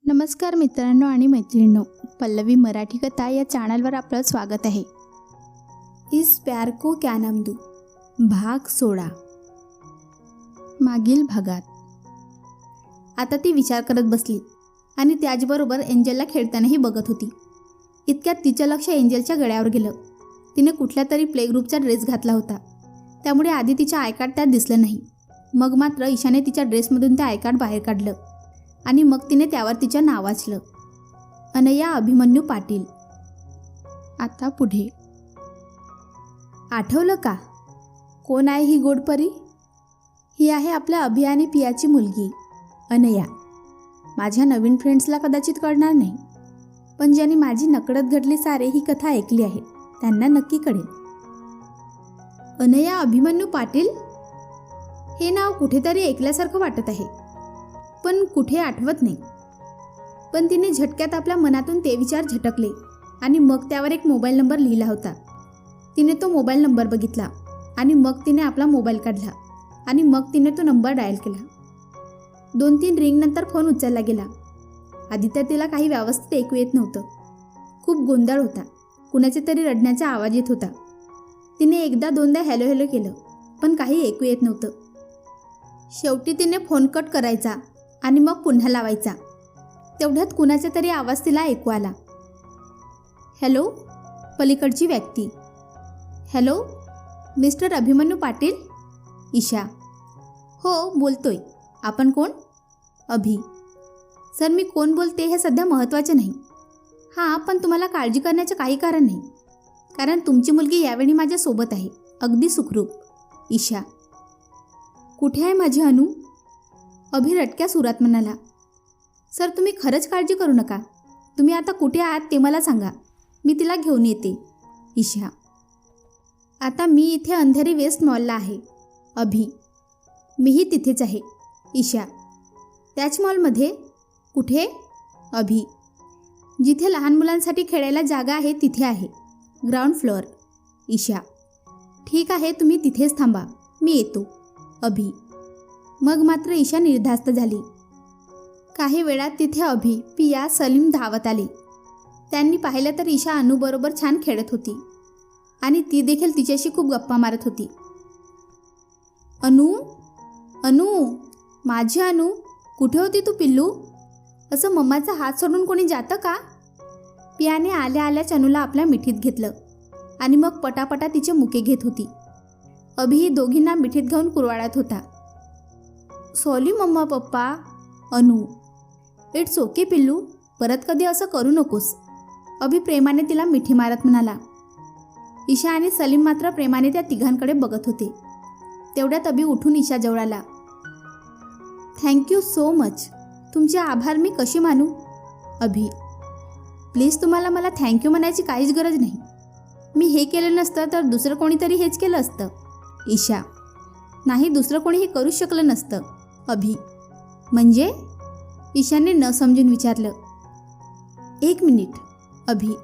नमस्कार मित्रांनो आणि मैत्रिणींनो, पल्लवी मराठी कथा या चॅनलवर आपलं स्वागत आहे. इस प्यार को क्या नाम दूं भाग 16. मागील भागात आता ती विचार करत बसली आणि त्याचबरोबर एंजलला खेळतानाही बघत होती. इतक्यात तिचं लक्ष एंजलच्या गळ्यावर गेलं. तिने कुठल्या तरी प्ले ग्रुपचा ड्रेस घातला होता, त्यामुळे आधी तिचं आय कार्ड त्यात दिसलं नाही. मग मात्र ईशाने तिच्या ड्रेसमधून ते आय कार्ड बाहेर काढलं आणि मग तिने त्यावर तिचं नाव वाचलं, अनया अभिमन्यू पाटील. आता पुढे आठवलं का कोण आहे ही गोडपरी? ही आहे आपल्या अभि आणि पियाची मुलगी अनया. माझ्या नवीन फ्रेंड्सला कदाचित कळणार नाही, पण ज्यांनी माझी नकळत घडली सारे ही कथा ऐकली आहे त्यांना नक्की कळेल. अनया अभिमन्यू पाटील हे नाव कुठेतरी ऐकल्यासारखं वाटत आहे, पण कुठे आठवत नाही. पण तिने झटक्यात आपल्या मनातून ते विचार झटकले आणि मग त्यावर एक मोबाईल नंबर लिहिला होता. तिने तो मोबाईल नंबर बघितला आणि मग तिने आपला मोबाईल काढला आणि मग तिने तो नंबर डायल केला. 2-3 रिंगनंतर फोन उचलला गेला. आधी तर तिला काही व्यवस्थित ऐकू येत नव्हतं. खूप गोंधळ होता. कुणाचे तरी रडण्याचा आवाज येत होता. तिने एकदा दोनदा हॅलो हॅलो केलं, पण काही ऐकू येत नव्हतं. शेवटी तिने फोन कट करायचा आणि मग पुन्हा लावायचा. तेवढ्यात कुणाचा तरी आवाज तिला ऐकू आला. हॅलो, पलीकडची व्यक्ती. Hello, mister Abhimanyu Patil? ईशा. हो बोलतोय. आपण कोण? अभि. सर, मी कोण बोलते हे सध्या महत्त्वाचे नाही. हां, पण तुम्हाला काळजी करण्याचं काही कारण नाही, कारण तुमची मुलगी यावेळी माझ्यासोबत आहे, अगदी सुखरूप. ईशा. कुठे आहे माझी अनु? अभि रटक्या सुरात म्हणाला. सर, तुम्ही खरंच काळजी करू नका. तुम्ही आता कुठे आहात ते मला सांगा, मी तिला घेऊन येते. ईशा. आता मी इथे अंधेरी वेस्ट मॉलला आहे. अभि. मीही तिथेच आहे. ईशा. त्याच मॉलमध्ये? कुठे? अभि. जिथे लहान मुलांसाठी खेळायला जागा आहे तिथे आहे, ग्राउंड फ्लोअर. ईशा. ठीक आहे, तुम्ही तिथेच थांबा, मी येतो. अभि. मग मात्र ईशा निर्धास्त झाली. काही वेळात तिथे अभि, पिया, सलीम धावत आले. त्यांनी पाहिलं तर ईशा अनुबरोबर छान खेळत होती आणि ती देखील तिच्याशी खूप गप्पा मारत होती. अनु, अनु, माझी अनु, कुठे होती तू पिल्लू? असं मम्माचा हात सोडून कोणी जातं का? पियाने आल्या आल्याच अनुला आपल्या मिठीत घेतलं आणि मग पटापटा तिचे मुके घेत होती. अभिही दोघींना मिठीत घेऊन कुरवाळत होता. सॉरी मम्मा पप्पा. अनु. इट्स ओके पिल्लू, परत कधी असं करू नकोस. अभि प्रेमाने तिला मिठी मारत म्हणाला. ईशा आणि सलीम मात्र प्रेमाने त्या तिघांकडे बघत होते. तेवढ्यात अभि उठून ईशाजवळ आला. Thank you so much. तुमचे आभार मी कशी मानू? अभि. प्लीज, तुम्हाला मला थँक्यू म्हणायची काहीच गरज नाही. मी हे केलं नसतं तर दुसरं कोणीतरी हेच केलं असतं. ईशा. नाही, दुसरं कोणी हे करूच शकलं नसतं. अभि. म्हणजे? ईशाने न समजून विचारलं. 1 मिनिट. अभि.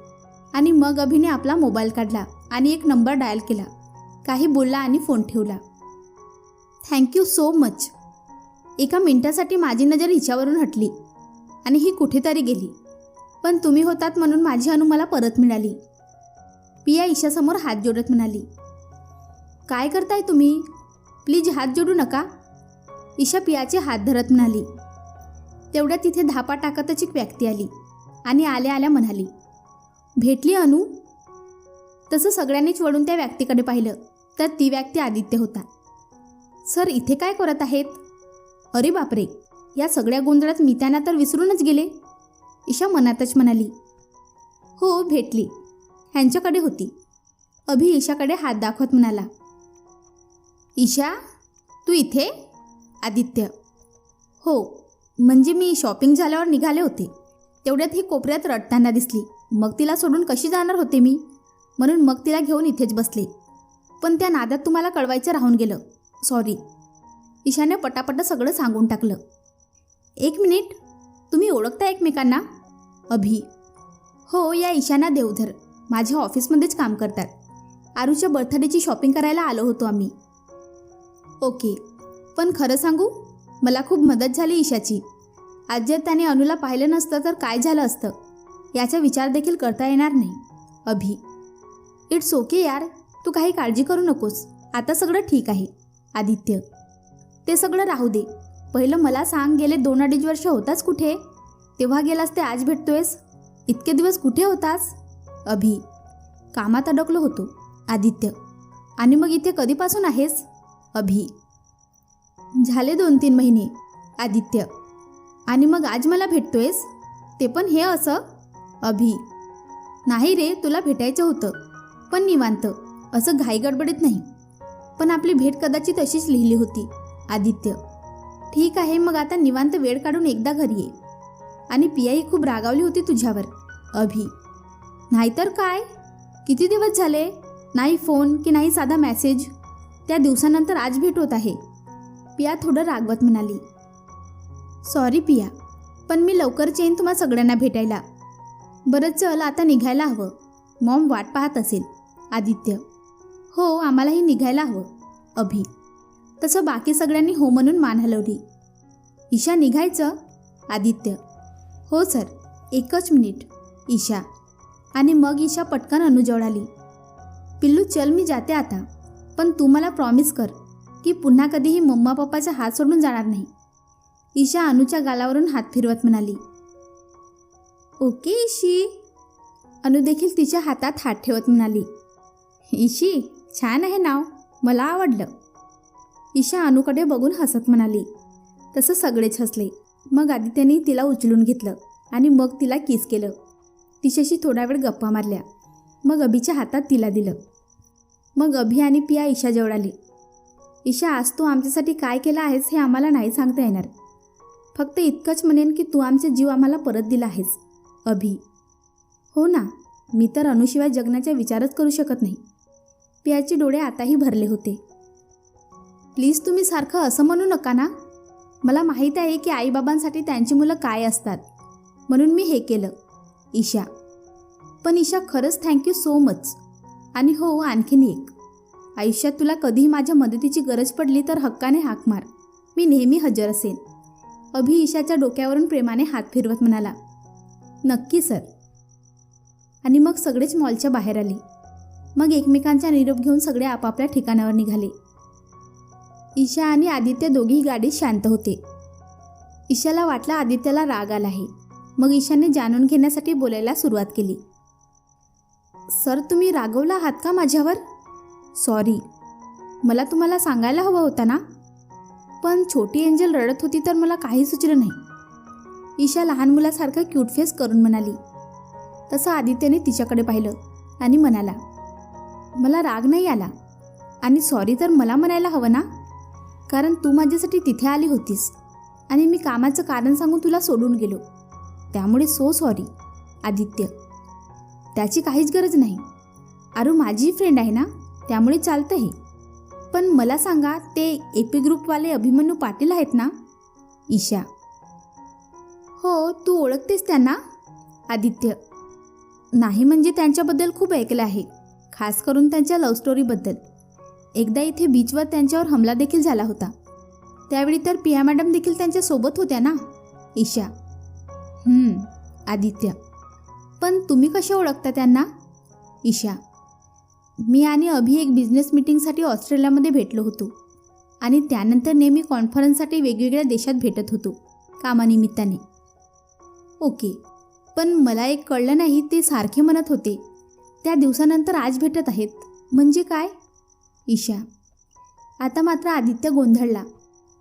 आणि मग अभिने आपला मोबाईल काढला आणि एक नंबर डायल केला. काही बोलला आणि फोन ठेवला. Thank you so much. एका मिनिटासाठी माझी नजर हिच्यावरून हटली आणि ही कुठेतरी गेली, पण तुम्ही होतात म्हणून माझी अनु मला परत मिळाली. पिया ईशासमोर हात जोडत म्हणाली. काय करताय तुम्ही? प्लीज हात जोडू नका. ईशा पियाचे हात धरत म्हणाली. तेवढ्या तिथे धापा टाकतच एक व्यक्ती आली आणि आल्या आल्या म्हणाली. भेटली अनु? तसं सगळ्यांनीच वळून त्या व्यक्तीकडे पाहिलं तर ती व्यक्ती आदित्य होता. सर, इथे काय करत आहेत? अरे बापरे, या सगळ्या गोंधळात मी त्यांना तर विसरूनच गेले. ईशा मनातच म्हणाली. हो, भेटली, ह्यांच्याकडे होती. अभि ईशाकडे हात दाखवत म्हणाला. ईशा, तू इथे? आदित्य. हो, म्हणजे मी शॉपिंग झाल्यावर निघाले होते. तेवढ्यात ही कोपऱ्यात रडताना दिसली. मग तिला सोडून कशी जाणार होते मी, म्हणून मग तिला घेऊन इथेच बसले. पण त्या नादात तुम्हाला कळवायचं राहून गेलं, सॉरी. ईशाने पटापट सगळं सांगून टाकलं. 1 मिनिट, तुम्ही ओळखता एकमेकांना? अभि. हो, या ईशाना देवधर माझ्या ऑफिसमध्येच काम करतात. आरूच्या बर्थडेची शॉपिंग करायला आलो होतो आम्ही. ओके, पण खरं सांगू, मला खूप मदत झाली ईशाची. आज जर त्याने अनुला पाहिलं नसतं तर काय झालं असतं याचा विचार देखील करता येणार नाही. अभि, इट्स ओके यार, तू काही काळजी करू नकोस, आता सगळं ठीक आहे. आदित्य, ते सगळं राहू दे, पहिलं मला सांग, गेले 2-2.5 वर्ष होतास कुठे? तेव्हा गेलास ते आज भेटतोयस, इतके दिवस कुठे होतास? अभि, कामात अडकलो होतो. आदित्य, आणि मग इथे कधीपासून आहेस? अभि, झाले 2-3 महिने. आदित्य, आणि मग आज मला भेटतोयस, ते पण हे असं? अभि, नाही रे, तुला भेटायचं होतं, पण निवांत, असं घाई गडबडीत नाही. पण आपली भेट कदाचित अशीच लिहिली होती. आदित्य, ठीक आहे, मग आता निवांत वेळ काढून एकदा घरी ये. आणि पियाही खूप रागावली होती तुझ्यावर. अभि, नाहीतर काय, किती दिवस झाले, नाही फोन की नाही साधा मेसेज. त्या दिवसानंतर आज भेट होत आहे. पिया थोडं रागवत म्हणाली. सॉरी पिया, पण मी लवकरच येईन तुम्हा सगळ्यांना भेटायला. बरं चल, आता निघायला हवं, मॉम वाट पाहत असेल. आदित्य, हो, आम्हालाही निघायला हवं. अभि, तसं बाकी सगळ्यांनी हो म्हणून मान हलवली. ईशा, निघायचं? आदित्य, हो सर, 1 मिनिट. ईशा, आणि मग ईशा पटकन अनुजवळ आली. पिल्लू चल, मी जाते आता, पण तू मला प्रॉमिस कर की पुन्हा कधीही मम्मा पप्पाचा हात सोडून जाणार नाही. ईशा अनुच्या गालावरून हात फिरवत म्हणाली. ओके ईशी. अनु देखील तिच्या हातात हात ठेवत म्हणाली. ईशी, छान आहे नाव, मला आवडलं. ईशा अनुकडे बघून हसत म्हणाली. तसं सगळेच हसले. मग आदित्यने तिला उचलून घेतलं आणि मग तिला किस केलं. तिच्याशी थोडा वेळ गप्पा मारल्या. मग अभिच्या हातात तिला दिलं. मग अभि आणि पिया ईशाजवळ आली. ईशा, आज तू आमच्यासाठी काय केलं आहेस हे आम्हाला नाही सांगता येणार. फक्त इतकंच म्हणेन की तू आमचे जीव आम्हाला परत दिला आहेस. अभि, हो ना, मी तर अनुशिवाय जगण्याचा विचारच करू शकत नाही. पियाचे डोळे आताही भरले होते. प्लीज तुम्ही सारखं असं म्हणू नका ना. मला माहीत आहे की आईबाबांसाठी त्यांची मुलं काय असतात, म्हणून मी हे केलं. ईशा, पण ईशा खरंच थँक्यू सो मच. आणि हो, आणखीन एक, आयुष्यात तुला कधीही माझ्या मदतीची गरज पडली तर हक्काने हाक मार, मी नेहमी हजर असेन. अभि ईशाच्या डोक्यावरून प्रेमाने हात फिरवत म्हणाला. नक्की सर. आणि मग सगळेच मॉलच्या बाहेर आले. मग एकमेकांचा निरोप घेऊन सगळे आपापल्या ठिकाणावर निघाले. ईशा आणि आदित्य दोघेही गाडीत शांत होते. ईशाला वाटलं आदित्यला राग आला आहे. मग ईशाने जाणून घेण्यासाठी बोलायला सुरुवात केली. सर, तुम्ही रागवला आहात का माझ्यावर? सॉरी, मला तुम्हाला सांगायला हवं होता ना, पण छोटी एंजल रडत होती तर मला काही सुचलं नाही. ईशा लहान मुलासारखं क्यूट फेस करून म्हणाली. तसं आदित्यने तिच्याकडे पाहिलं आणि म्हणाला, मला राग नाही आला. आणि सॉरी तर मला म्हणायला हवं ना, कारण तू माझ्यासाठी तिथे आली होतीस आणि मी कामाचं कारण सांगून तुला सोडून गेलो, त्यामुळे सो सॉरी. आदित्य, त्याची काहीच गरज नाही. आरू माझी फ्रेंड आहे ना, त्यामुळे चालतं हे. पण मला सांगा, ते एपी ग्रुपवाले अभिमन्यू पाटील आहेत ना? ईशा, हो, तू ओळखतेस त्यांना? आदित्य, नाही, म्हणजे त्यांच्याबद्दल खूप ऐकलं आहे, खास करून त्यांच्या लव्ह स्टोरीबद्दल. एकदा इथे बीचवर त्यांच्यावर हमला देखील झाला होता. त्यावेळी तर पिया मॅडम देखील त्यांच्यासोबत होत्या ना? ईशा, आदित्य, पण तुम्ही कसे ओळखता त्यांना? ईशा, मी आणि अभि एक बिझनेस मीटिंगसाठी ऑस्ट्रेलियामध्ये भेटलो होतो आणि त्यानंतर नेहमी कॉन्फरन्ससाठी वेगवेगळ्या देशात भेटत होतो कामानिमित्ताने. ओके, पण मला एक कळलं नाही, ते सारखे म्हणत होते त्या दिवसानंतर आज भेटत आहेत, म्हणजे काय? ईशा, आता मात्र आदित्य गोंधळला.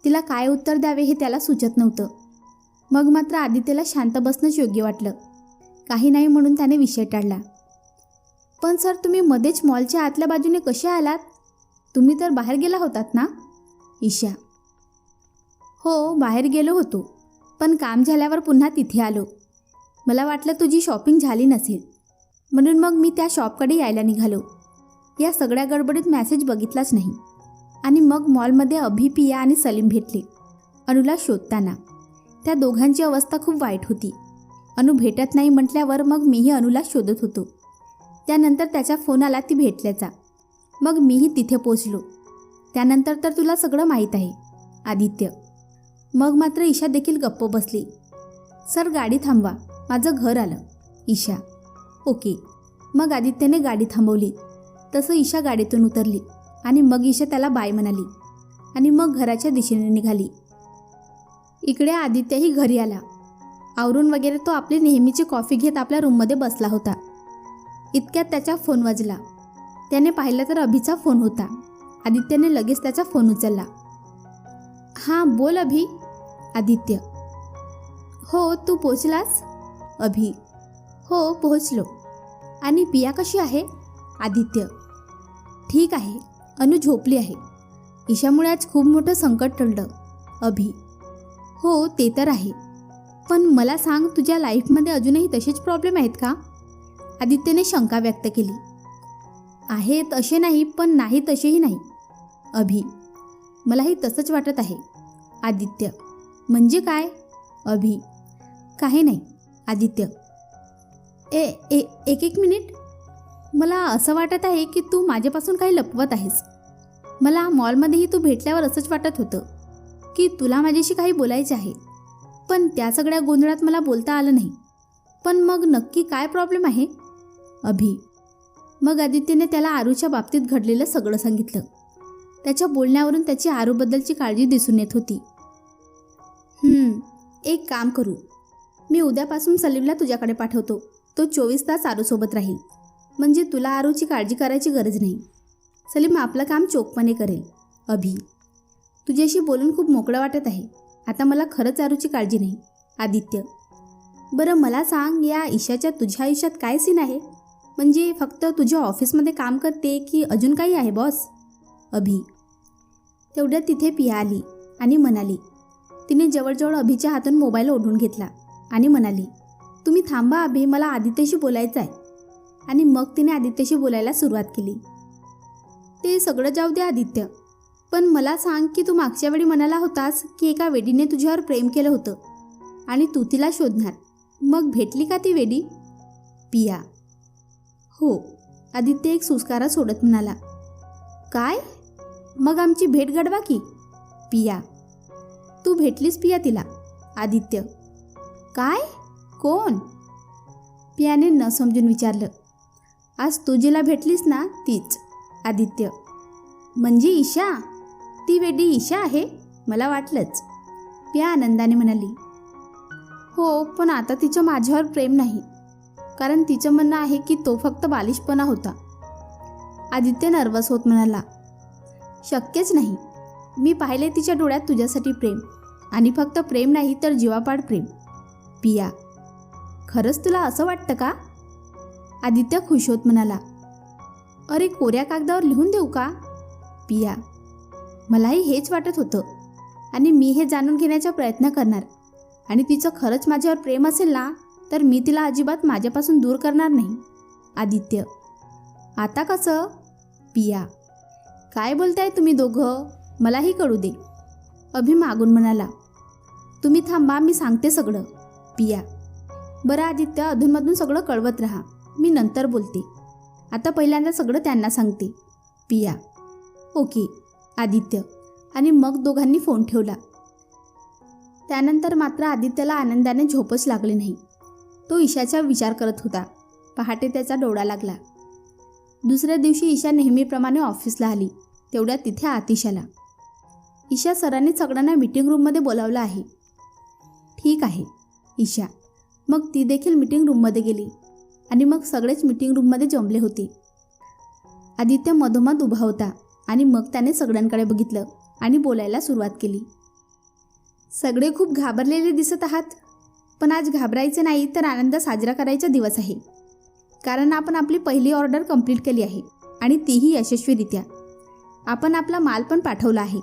तिला काय उत्तर द्यावे हे त्याला सुचत नव्हतं. मग मात्र आदित्यला शांत बसणंच योग्य वाटलं. काही नाही म्हणून त्याने विषय टाळला. पण सर, तुम्ही मध्येच मॉलच्या आतल्या बाजूने कसे आलात? तुम्ही तर बाहेर गेला होतात ना? ईशा, हो, बाहेर गेलो होतो, पण काम झाल्यावर पुन्हा तिथे आलो. मला वाटलं तुझी शॉपिंग झाली नसेल, म्हणून मग मी त्या शॉपकडे यायला निघालो. या सगळ्या गडबडीत मेसेज बघितलाच नाही. आणि मग मॉलमध्ये अभि, पिया आणि सलीम भेटले अनुला शोधताना. त्या दोघांची अवस्था खूप वाईट होती. अनु भेटत नाही म्हटल्यावर मग मीही अनुला शोधत होतो. त्यानंतर त्याचा फोन आला ती भेटल्याचा. मग मीही तिथे पोचलो. त्यानंतर तर तुला सगळं माहीत आहे. आदित्य, मग मात्र ईशा देखील गप्प बसली सर गाडी थांबवा, माझं घर आलं. ईशा: ओके. मग आदित्यने गाडी थांबवली. तसं ईशा गाडीतून उतरली आणि मग ईशा त्याला बाय म्हणाली आणि मग घराच्या दिशेने निघाली. इकडे आदित्यही घरी आला. आवरून वगैरे तो आपली नेहमीची कॉफी घेत आपल्या रूममध्ये बसला होता. इतक्यात त्याचा फोन वाजला. त्याने पाहिलं तर अभिचा फोन होता. आदित्यने लगेच त्याचा फोन उचलला. हां बोल अभि. आदित्य: हो, तू पोचलास? अभि: हो, पोहोचलो. आणि पिया कशी आहे? आदित्य: ठीक आहे, अनु झोपली आहे. ईशामुळे आज खूप मोठं संकट टळलं. अभि: हो, ते तर आहे. पण मला सांग, तुझ्या लाईफमध्ये अजूनही तसेच प्रॉब्लेम आहेत का? आदित्यने शंका व्यक्त केली. आहेत असे नाही, पण नाही तसेही नाही. अभि: मलाही तसंच वाटत आहे. आदित्य: म्हणजे काय? अभि: काही नाही. आदित्य: एक मिनिट. मला असं वाटत आहे की तू माझ्यापासून काही लपवत आहेस. मला मॉलमध्येही तू भेटल्यावर असंच वाटत होतं की तुला माझ्याशी काही बोलायचे आहे, पण त्या सगळ्या गोंधळात मला बोलता आलं नाही. पण मग नक्की काय प्रॉब्लेम आहे? अभि: मग आदित्यने त्याला आरूच्या बाबतीत घडलेलं सगळं सांगितलं. त्याच्या बोलण्यावरून त्याची आरूबद्दलची काळजी दिसून येत होती. एक काम करू, मी उद्यापासून सलीमला तुझ्याकडे पाठवतो. तो 24 तास आरूसोबत राहील, म्हणजे तुला आरूची काळजी करायची गरज नाही. सलीम आपलं काम चोखपणे करेल. अभि: तुझ्याशी बोलून खूप मोकळं वाटत आहे. आता मला खरंच आरूची काळजी नाही. आदित्य: बरं मला सांग, या ईशाच्या तुझ्या आयुष्यात काय सीन आहे? म्हणजे फक्त तुझ्या ऑफिसमध्ये काम करते की अजून काही आहे बॉस? अभि: तेवढ्यात तिथे पिया आली आणि म्हणाली. तिने जवळजवळ अभिच्या हातून मोबाईल ओढून घेतला आणि म्हणाली, तुम्ही थांबा अभि, मला आदित्यशी बोलायचं आहे. आणि मग तिने आदित्यशी बोलायला सुरुवात केली. ते सगळं जाऊ दे आदित्य, पण मला सांग की तू मागच्या वेळी म्हणाला होतास की एका वेडीने तुझ्यावर प्रेम केलं होतं आणि तू तिला शोधणार. मग भेटली का ती वेडी? पिया: हो. आदित्य एक सुस्कारा सोडत म्हणाला. काय? मग आमची भेट घडवा की. पिया: तू भेटलीस पिया तिला? आदित्य: काय? कोण? पियाने न समजून विचारलं. आज तू जिला भेटलीस ना, तीच. आदित्य: म्हणजे ईशा? ती वेडी ईशा आहे? मला वाटलंच. पिया आनंदाने म्हणाली. हो, पण आता तिचं माझ्यावर प्रेम नाही, कारण तिचं म्हणणं आहे की तो फक्त बालिशपणा होता. आदित्य नर्वस होत म्हणाला. शक्यच नाही. मी पाहिले तिच्या डोळ्यात तुझ्यासाठी प्रेम, आणि फक्त प्रेम नाही तर जीवापाड प्रेम. पिया: खरंच तुला असं वाटतं का? आदित्य खुश होत म्हणाला. अरे, कोऱ्या कागदावर लिहून देऊ का? पिया: मलाही हेच वाटत होतं, आणि मी हे जाणून घेण्याचा प्रयत्न करणार. आणि तिचं खरंच माझ्यावर प्रेम असेल ना, तर मी तिला अजिबात माझ्यापासून दूर करणार नाही. आदित्य: आता कसं? पिया: काय बोलताय तुम्ही दोघं? मलाही कळू दे. अभि मागून म्हणाला. तुम्ही थांबा, मी सांगते सगळं. पिया: बरं आदित्य, अधूनमधून सगळं कळवत राहा, मी नंतर बोलते. आता पहिल्यांदा सगळं त्यांना सांगते. पिया: ओके. आदित्य. आणि मग दोघांनी फोन ठेवला. त्यानंतर मात्र आदित्यला आनंदाने झोपच लागली नाही. तो ईशाचा विचार करत होता. पहाटे त्याचा डोळा लागला. दुसऱ्या दिवशी ईशा नेहमीप्रमाणे ऑफिसला आली. तेवढ्यात तिथे आतिश आला. ईशा, सरांनी सगळ्यांना मीटिंग रूममध्ये बोलावलं आहे. ठीक आहे. ईशा. मग ती देखील मीटिंग रूममध्ये गेली आणि मग सगळेच मीटिंग रूममध्ये जमले होते. आदित्य मधोमध उभा होता आणि मग त्याने सगळ्यांकडे बघितलं आणि बोलायला सुरुवात केली. सगळे खूप घाबरलेले दिसत आहात, पण आज घाबरायचे नाही तर आनंद साजरा करायचा दिवस आहे. कारण आपण आपली पहिली ऑर्डर कंप्लीट केली आहे आणि तीही यशस्वीरित्या. आपण आपला माल पण पाठवला आहे.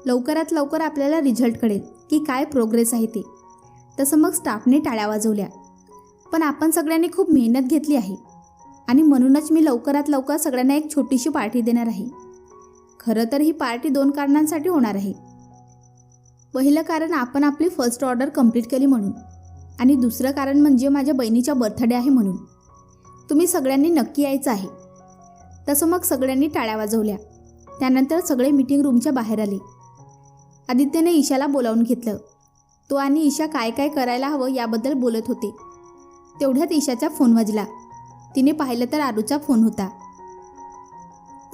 लवकरात लवकर आपल्याला रिझल्ट कळेल की काय प्रोग्रेस आहे ते. तसं मग स्टाफने टाळ्या वाजवल्या. पण आपण सगळ्यांनी खूप मेहनत घेतली आहे आणि म्हणूनच मी लवकरात लवकर सगळ्यांना एक छोटीशी पार्टी देणार आहे. खरं तर ही पार्टी 2 कारणांसाठी होणार आहे. पहिलं कारण आपण आपली फर्स्ट ऑर्डर कंप्लीट केली म्हणून, आणि दुसरं कारण म्हणजे माझ्या बहिणीचा बर्थडे आहे म्हणून. तुम्ही सगळ्यांनी नक्की यायचं आहे. तसं मग सगळ्यांनी टाळ्या वाजवल्या. त्यानंतर सगळे मीटिंग रूमच्या बाहेर आले. आदित्यने ईशाला बोलावून घेतलं. तो आणि ईशा काय काय करायला हवं याबद्दल बोलत होते. तेवढ्यात ईशाचा फोन वाजला. तिने पाहिलं तर आरूचा फोन होता.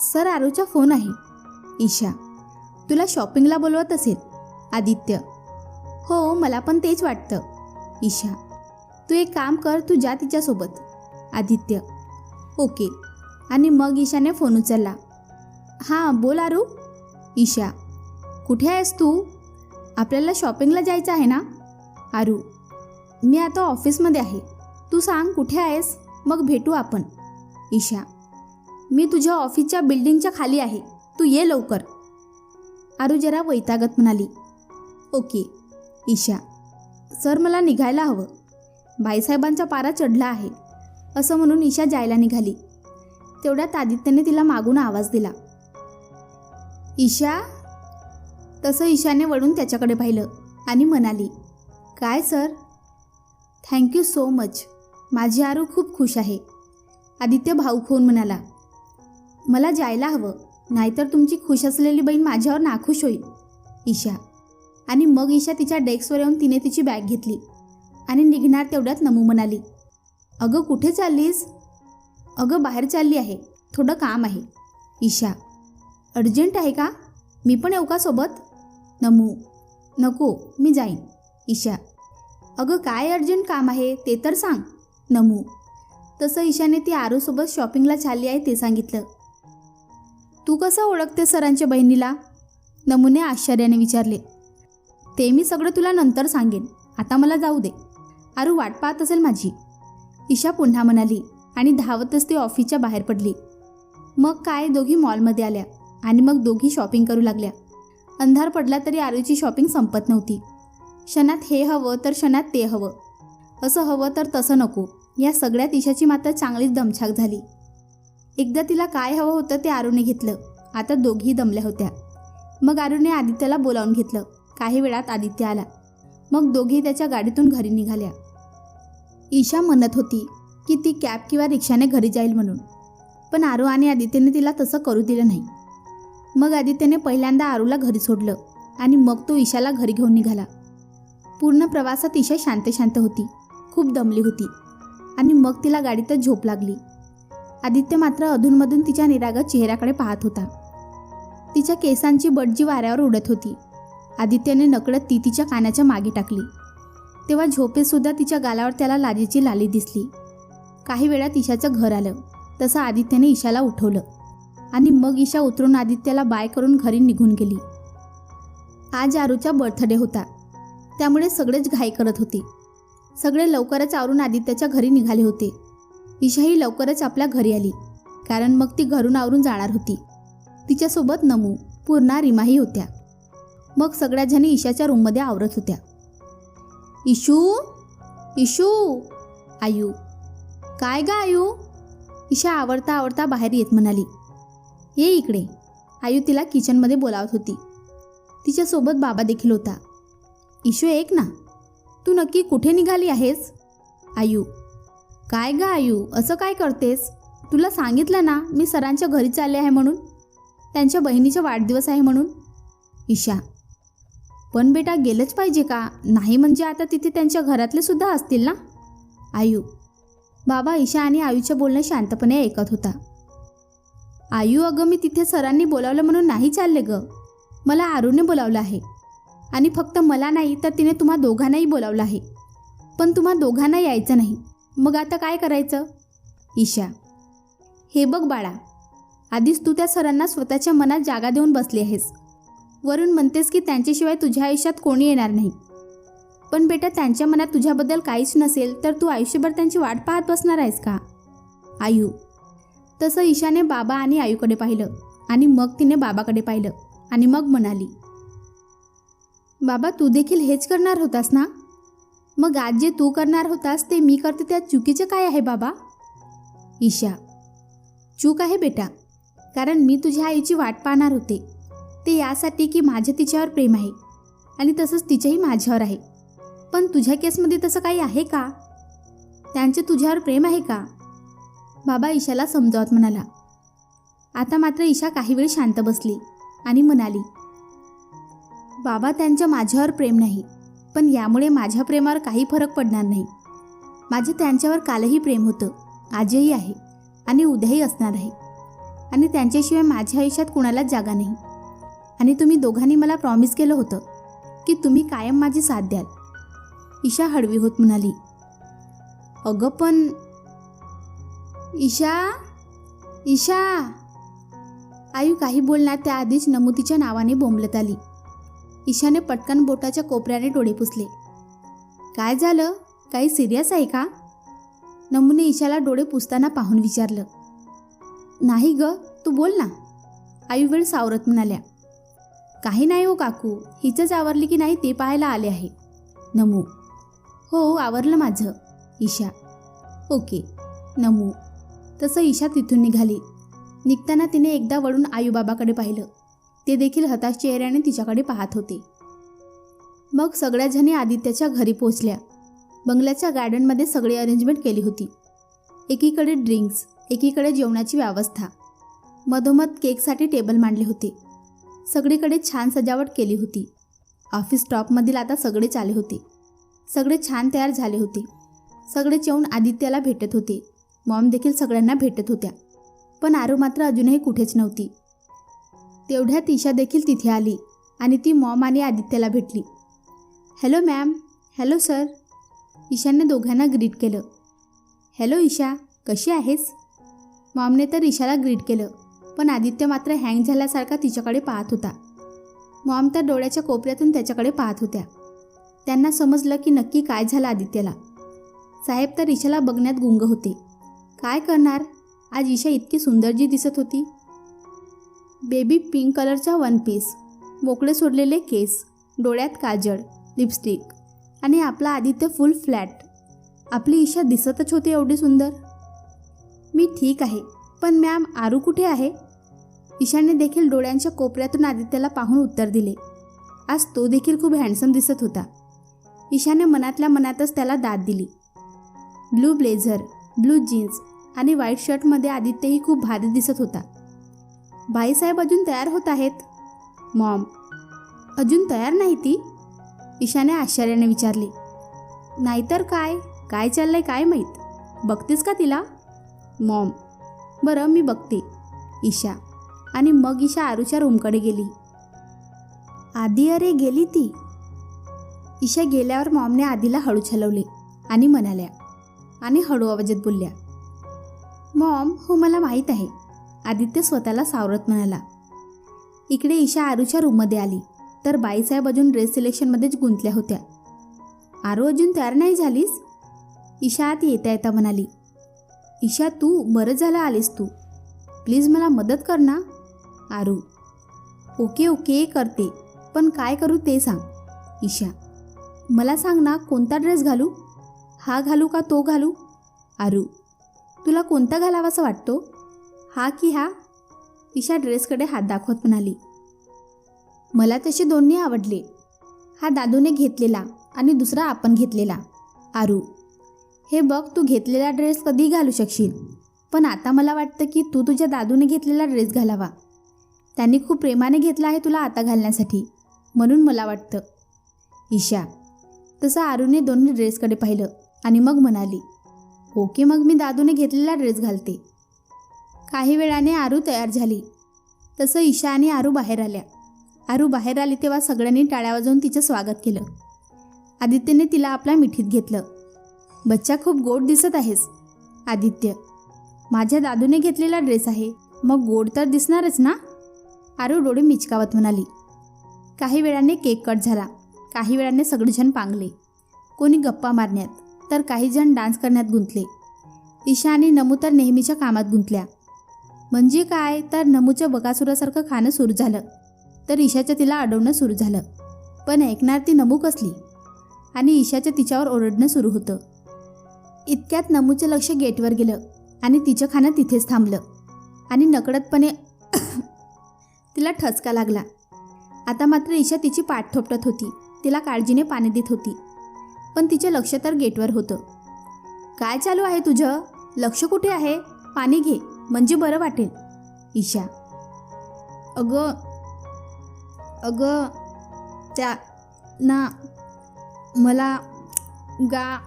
सर, आरूचा फोन आहे. ईशा, तुला शॉपिंगला बोलवत असेल. आदित्य, हो मला पण तेच वाटतं. ईशा, तू एक काम कर, तू जा तिच्यासोबत. आदित्य, ओके. आणि मग ईशाने फोन उचलला. हां बोल आरू. ईशा, कुठे आहेस तू? आपल्याला शॉपिंगला जायचं आहे ना? आरू, मी आता ऑफिसमध्ये आहे. तू सांग कुठे आहेस, मग भेटू आपण. ईशा, मी तुझ्या ऑफिसच्या बिल्डिंगच्या खाली आहे, तू ये लवकर. आरू जरा वैतागत म्हणाली. ओके. ईशा, सर मला निघायला हवं, बाईसाहेबांचा पारा चढला आहे. असं म्हणून ईशा जायला निघाली. तेवढ्यात आदित्यने तिला मागून आवाज दिला. ईशा. तसं ईशाने वळून त्याच्याकडे पाहिलं आणि म्हणाली, काय सर? Thank you so much. माझी आरू खूप खुश आहे. आदित्य भाऊक होऊन म्हणाला. मला जायला हवं, नाहीतर तुमची खुश असलेली बहीण माझ्यावर नाखुश होईल. ईशा. आणि मग ईशा तिच्या डेस्कवर येऊन तिने तिची बॅग घेतली आणि निघणार तेवढ्यात नमू म्हणाली. अगं कुठे चाललीस? अगं बाहेर चालली आहे, थोडं काम आहे. ईशा. अर्जंट आहे का? मी पण येऊ का सोबत? नमू. नको, मी जाईन. ईशा. अगं काय अर्जंट काम आहे ते तर सांग. नमू. तसं ईशाने ती आरूसोबत शॉपिंगला चालली आहे ते सांगितलं. तू कसं ओळखते सरांच्या बहिणीला? नमूने आश्चर्याने विचारले. ते मी सगळं तुला नंतर सांगेन, आता मला जाऊ दे. आरू वाट पाहत असेल माझी. ईशा पुन्हा म्हणाली आणि धावतच ती ऑफिसच्या बाहेर पडली. मग काय, दोघी मॉलमध्ये आल्या आणि मग दोघी शॉपिंग करू लागल्या. अंधार पडला तरी आरूची शॉपिंग संपत नव्हती. क्षणात हे हवं तर क्षणात ते हवं, असं हवं तर तसं नको, या सगळ्यात ईशाची मात्र चांगलीच दमछाक झाली. एकदा तिला काय हवं होतं ते आरूने घेतलं. आता दोघीही दमल्या होत्या. मग आरूने आदित्यला बोलावून घेतलं. काही वेळात आदित्य आला. मग दोघी त्याच्या गाडीतून घरी निघाल्या. ईशा म्हणत होती की ती कॅब किंवा रिक्षाने घरी जाईल म्हणून, पण आरू आणि आदित्यने तिला तसं करू दिलं नाही. मग आदित्यने पहिल्यांदा आरूला घरी सोडलं आणि मग तो ईशाला घरी घेऊन निघाला. पूर्ण प्रवासात ईशा शांत शांत होती, खूप दमली होती आणि मग तिला गाडीतच झोप लागली. आदित्य मात्र अधूनमधून तिच्या निरागस चेहऱ्याकडे पाहत होता. तिच्या केसांची बटजी वाऱ्यावर उडत होती. आदित्यने नकळत ती तिच्या कानाच्या मागे टाकली. तेव्हा झोपेतसुद्धा तिच्या गालावर त्याला लाजेची लाली दिसली. काही वेळात ईशाचं घर आलं. तसं आदित्यने ईशाला उठवलं आणि मग ईशा उतरून आदित्यला बाय करून घरी निघून गेली. आज आरूचा बर्थडे होता, त्यामुळे सगळेच घाई करत होते. सगळे लवकरच आवरून आदित्यच्या घरी निघाले होते. ईशाही लवकरच आपल्या घरी आली, कारण मग ती घरून आवरून जाणार होती. तिच्यासोबत नमू, पूर्णा, रीमाही होत्या. मग सगळ्या जणी ईशाच्या रूममध्ये आवरत होत्या. Issue, issue. आयू. काय गा आयू? ईशा आवरता आवरता बाहेर येत म्हणाली. ये इकडे. आयू तिला किचनमध्ये बोलावत होती. तिच्यासोबत बाबा देखील होता. इशू ऐक ना, तू नक्की कुठे निघाली आहेस? आयू. काय गा आयू, असं काय करतेस? तुला सांगितलं ना मी सरांच्या घरी चालले आहे म्हणून, त्यांच्या बहिणीचा वाढदिवस आहे म्हणून. ईशा. पण बेटा गेलंच पाहिजे का? नाही म्हणजे आता तिथे त्यांच्या घरातले सुद्धा असतील ना. आयू. बाबा ईशा आणि आयूचे बोलणे शांतपणे ऐकत होता. आयू, अगं मी तिथे सरांनी बोलावलं म्हणून नाही चालले ग. मला आरूने बोलावलं आहे आणि फक्त मला नाही तर तिने तुम्हा दोघांनाही बोलावलं आहे. पण तुम्हा दोघांना यायचं नाही, मग आता काय करायचं? ईशा. हे बघ बाळा, आधीच तू त्या सरांना स्वतःच्या मनात जागा देऊन बसली आहेस. वरून म्हणतेस की त्यांच्याशिवाय तुझ्या आयुष्यात कोणी येणार नाही. पण बेटा त्यांच्या मनात तुझ्याबद्दल काहीच नसेल तर तू आयुष्यभर त्यांची वाट पाहत बसणार आहेस का? आयू. तसं ईशाने बाबा आणि आयूकडे पाहिलं आणि मग तिने बाबाकडे पाहिलं आणि मग म्हणाली, बाबा तू देखील हेच करणार होतास ना? मग आज जे तू करणार होतास ते मी करते त्यात चुकीचं काय आहे बाबा? ईशा. चूक आहे बेटा, कारण मी तुझ्या आईची वाट पाहणार होते, ते यासाठी की माझे तिच्यावर प्रेम आहे आणि तसंच तिचेही माझ्यावर आहे. पण तुझ्या केसमध्ये तसं काही आहे का? त्यांचे तुझ्यावर प्रेम आहे का? बाबा ईशाला समजावत म्हणाला. आता मात्र ईशा काही वेळ शांत बसली आणि म्हणाली, बाबा त्यांचं माझ्यावर प्रेम नाही, पण यामुळे माझ्या प्रेमावर काही फरक पडणार नाही. माझे त्यांच्यावर कालही प्रेम होतं, आजही आहे आणि उद्याही असणार आहे. आणि त्यांच्याशिवाय माझ्या आयुष्यात कुणालाच जागा नाही. आणि तुम्ही दोघांनी मला प्रॉमिस केलं होतं की तुम्ही कायम माझी साथ द्याल. ईशा हळवी होत म्हणाली. अगं पण ईशा ईशा. आयू काही बोलणार त्याआधीच नमू तिच्या नावाने बोंबलत आली. ईशाने पटकन बोटाच्या कोपऱ्याने डोळे पुसले. काय झालं, काही सिरियस आहे का? नमूने ईशाला डोळे पुसताना पाहून विचारलं. नाही ग, तू बोल ना, आयू वेळ सावरत म्हणाल्या. काही नाही हो काकू, हिचंच आवरली की नाही ते पाहायला आले आहे. नमू. हो आवरलं माझं. ईशा. ओके. नमू. तसं ईशा तिथून निघाली. निघताना तिने एकदा वळून आयूबाबाकडे पाहिलं. ते देखील हताश चेहऱ्याने तिच्याकडे पाहत होते. मग सगळ्या जणी आदित्याच्या घरी पोहोचल्या. बंगल्याच्या गार्डनमध्ये सगळी अरेंजमेंट केली होती. एकीकडे ड्रिंक्स, एकीकडे जेवणाची व्यवस्था. मधोमध केकसाठी टेबल मांडले होते. सगळीकडे छान सजावट केली होती. ऑफिस स्टॉपमधील आता सगळेच आले होते. सगळे छान तयार झाले होते. सगळे येऊन आदित्याला भेटत होते. मॉम देखील सगळ्यांना भेटत होत्या. पण आरू मात्र अजूनही कुठेच नव्हती. तेवढ्यात ईशा देखील तिथे आली आणि ती मॉम आणि आदित्याला भेटली. Hello ma'am. Hello sir. ईशाने दोघांना ग्रीट केलं. हॅलो ईशा, कशी आहेस? मॉमने तर ईशाला ग्रीट केलं, पण आदित्य मात्र हँग झाल्यासारखा तिच्याकडे पाहत होता. मॉम तर डोळ्याच्या कोपऱ्यातून त्याच्याकडे पाहत होत्या. त्यांना समजलं की नक्की काय झालं आदित्यला. साहेब तर ईशाला बघण्यात गुंग होते. काय करणार, आज ईशा इतकी सुंदर जी दिसत होती. बेबी पिंक कलरचा वन पीस, मोकळे सोडलेले केस, डोळ्यात काजळ, लिपस्टिक आणि आपला आदित्य फुल फ्लॅट. आपली ईशा दिसतच होती एवढी सुंदर. मी ठीक आहे, पण मॅम आरू कुठे आहे? ईशाने देखील डोळ्यांच्या कोपऱ्यातून आदित्यला पाहून उत्तर दिले. आज तो देखील खूप हँडसम दिसत होता. ईशाने मनातल्या मनातच त्याला दाद दिली. ब्लू ब्लेझर, ब्लू जीन्स आणि व्हाईट शर्टमध्ये आदित्यही खूप भारी दिसत होता. बाईसाहेब अजून तयार होत आहेत. मॉम. अजून तयार नाही ती? ईशाने आश्चर्याने विचारले. नाहीतर काय, काय चाललंय काय माहीत. बघतेस का तिला? मॉम. बरं मी बघते. ईशा. आणि मग ईशा आरूच्या रूमकडे गेली. आधी अरे गेली ती. ईशा गेल्यावर मॉमने आधीला हळू हलवले आणि म्हणाल्या आणि हळू आवाजात बोलल्या. मॉम, हो मला माहीत आहे. आदित्य स्वतःला सावरत म्हणाला. इकडे ईशा आरूच्या रूममध्ये आली तर बाईसाहेब अजून ड्रेस सिलेक्शनमध्येच गुंतल्या होत्या. आरू अजून तयार नाही झालीस? ईशा आत येता येता म्हणाली. ईशा तू बरं झालं आलीस तू. प्लीज मला मदत कर ना. आरू. ओके ओके करते, पण काय करू ते सांग. ईशा. मला सांग ना कोणता ड्रेस घालू? हा घालू का तो घालू? आरू. तुला कोणता घालावासा वाटतो, हा की हा? ईशा ड्रेसकडे हात दाखवत म्हणाली. मला तसे दोन्ही आवडले. हा दादूने घेतलेला आणि दुसरा आपण घेतलेला. आरू. हे बघ, तू घेतलेला ड्रेस कधीही घालू शकशील, पण आता मला वाटतं की तू तुझ्या दादूने घेतलेला ड्रेस घालावा. त्यांनी खूप प्रेमाने घेतला आहे तुला आता घालण्यासाठी, म्हणून मला वाटतं. ईशा. तसं आरूने दोन्ही ड्रेसकडे पाहिलं आणि मग म्हणाली. ओके, मग मी दादूने घेतलेला ड्रेस घालते. काही वेळाने आरू तयार झाली. तसं ईशा आणि आरू बाहेर आल्या. आरू बाहेर आली तेव्हा सगळ्यांनी टाळ्या वाजवून तिचं स्वागत केलं. आदित्यने तिला आपल्या मिठीत घेतलं. बच्चा खूप गोड दिसत आहेस. आदित्य. माझ्या दादूने घेतलेला ड्रेस आहे, मग गोड तर दिसणारच ना. आरू डोळे मिचकावत म्हणाली. काही वेळाने केक कट झाला. काही वेळाने सगळेजण पांगले. कोणी गप्पा मारण्यात, तर काही जण डान्स करण्यात गुंतले. ईशा आणि नमू तर नेहमीच्या कामात गुंतल्या. म्हणजे काय, तर नमूच्या बकासुरासारखं खाणं सुरू झालं, तर ईशाचं तिला अडवणं सुरू झालं. पण ऐकणार ती नमू कसली, आणि ईशाचं तिच्यावर ओरडणं सुरू होतं. इतक्यात नमूचं लक्ष गेटवर गेलं आणि तिचं खाणं तिथेच थांबलं आणि नकळतपणे तिला ठसका लागला. आता मात्र ईशा तिची पाठ थोपटत होती, तिला काळजीने पाणी देत होती, पण तिचे लक्ष तर गेटवर होतं. काय चालू आहे तुझं? लक्ष कुठे आहे? पाणी घे, म्हणजे बरं वाटेल. ईशा. अगं त्या ना मला गा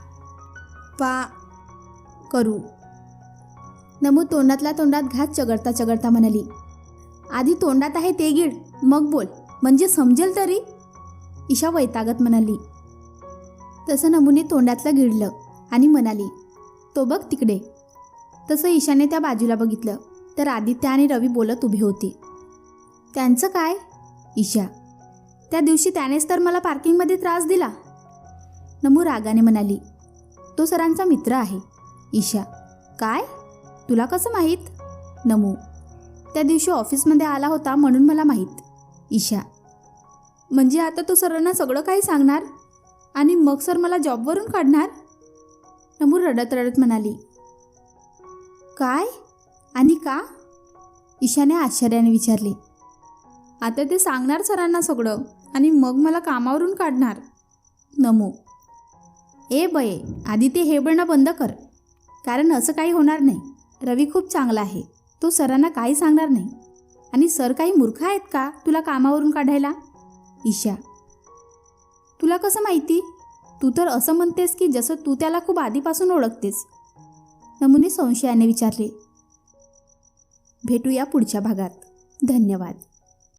पा करू. नमू तोंडातल्या तोंडात घात चघळता चघळता म्हणाली, आधी तोंडात आहे ते गिळ, मग बोल, म्हणजे समजेल तरी. ईशा वैतागत म्हणाली. तसं नमूने तोंडातलं गिळलं आणि म्हणाली, तो बघ तिकडे. तसं ईशाने त्या बाजूला बघितलं तर आदित्य आणि रवी बोलत उभे होते. त्यांचं काय? ईशा, त्या दिवशी त्यानेच तर मला पार्किंगमध्ये त्रास दिला. नमू रागाने म्हणाली, तो सरांचा मित्र आहे. ईशा, काय? तुला कसं माहीत? नमू, त्या दिवशी ऑफिसमध्ये आला होता म्हणून मला माहीत. ईशा, म्हणजे आता तो सरांना सगळं काही सांगणार आणि मग सर मला जॉबवरून काढणार? नमू रडत रडत म्हणाली. काय आणि का? ईशाने आश्चर्याने विचारले. आता ते सांगणार सरांना सगळं आणि मग मला कामावरून काढणार. नमू, ए बये, आधी ते हे बोलणं बंद कर, कारण असं काही होणार नाही. रवी खूप चांगला आहे, तो सरांना काही सांगणार नाही. आणि सर काही मूर्ख आहेत का तुला कामावरून काढायला? ईशा, तुला कसं माहिती? तू तर असं म्हणतेस की जसं तू त्याला खूप आधीपासून ओळखतेस. नमूने संशयाने विचारले. भेटूया पुढच्या भागात. धन्यवाद.